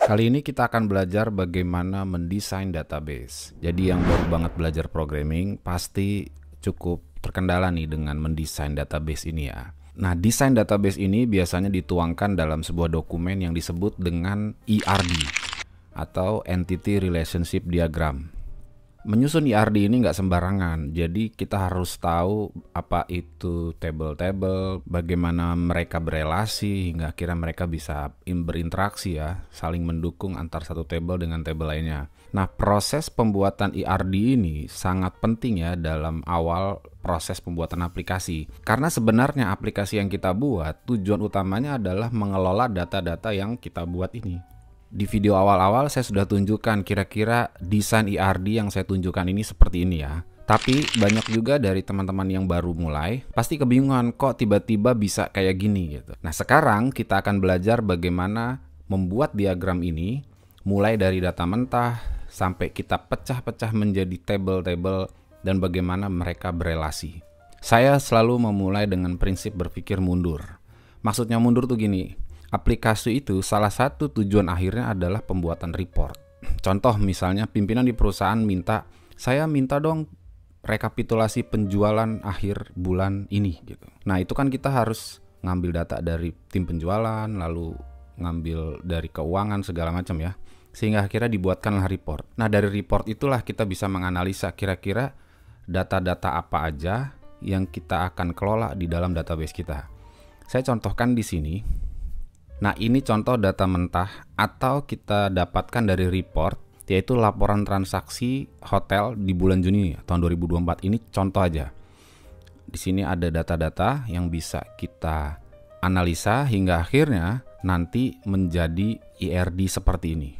Kali ini kita akan belajar bagaimana mendesain database. Jadi yang baru banget belajar programming pasti cukup terkendala nih dengan mendesain database ini ya. Nah, desain database ini biasanya dituangkan dalam sebuah dokumen yang disebut dengan ERD atau Entity Relationship Diagram. Menyusun ERD ini nggak sembarangan, jadi kita harus tahu apa itu table-table, bagaimana mereka berelasi hingga akhirnya mereka bisa berinteraksi ya, saling mendukung antar satu table dengan table lainnya. Nah, proses pembuatan ERD ini sangat penting ya dalam awal proses pembuatan aplikasi. Karena sebenarnya aplikasi yang kita buat, tujuan utamanya adalah mengelola data-data yang kita buat ini. Di video awal-awal saya sudah tunjukkan kira-kira desain ERD yang saya tunjukkan ini seperti ini ya. Tapi banyak juga dari teman-teman yang baru mulai pasti kebingungan kok tiba-tiba bisa kayak gini gitu. Nah, sekarang kita akan belajar bagaimana membuat diagram ini mulai dari data mentah sampai kita pecah-pecah menjadi table-table dan bagaimana mereka berelasi. Saya selalu memulai dengan prinsip berpikir mundur. Maksudnya mundur tuh gini. Aplikasi itu salah satu tujuan akhirnya adalah pembuatan report. Contoh misalnya pimpinan di perusahaan saya minta dong rekapitulasi penjualan akhir bulan ini gitu. Nah, itu kan kita harus ngambil data dari tim penjualan, lalu ngambil dari keuangan segala macam ya. Sehingga akhirnya dibuatkanlah report. Nah, dari report itulah kita bisa menganalisa kira-kira data-data apa aja yang kita akan kelola di dalam database kita. Saya contohkan di sini. Nah, ini contoh data mentah atau kita dapatkan dari report, yaitu laporan transaksi hotel di bulan Juni tahun 2024. Ini contoh aja. Di sini ada data-data yang bisa kita analisa hingga akhirnya nanti menjadi ERD seperti ini.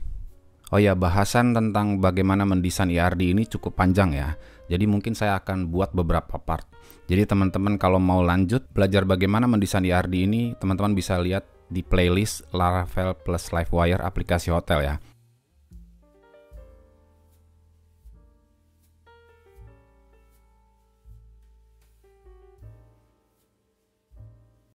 Oh ya, bahasan tentang bagaimana mendesain ERD ini cukup panjang ya. Jadi mungkin saya akan buat beberapa part. Jadi teman-teman kalau mau lanjut belajar bagaimana mendesain ERD ini, teman-teman bisa lihat di playlist Laravel plus Livewire aplikasi hotel ya.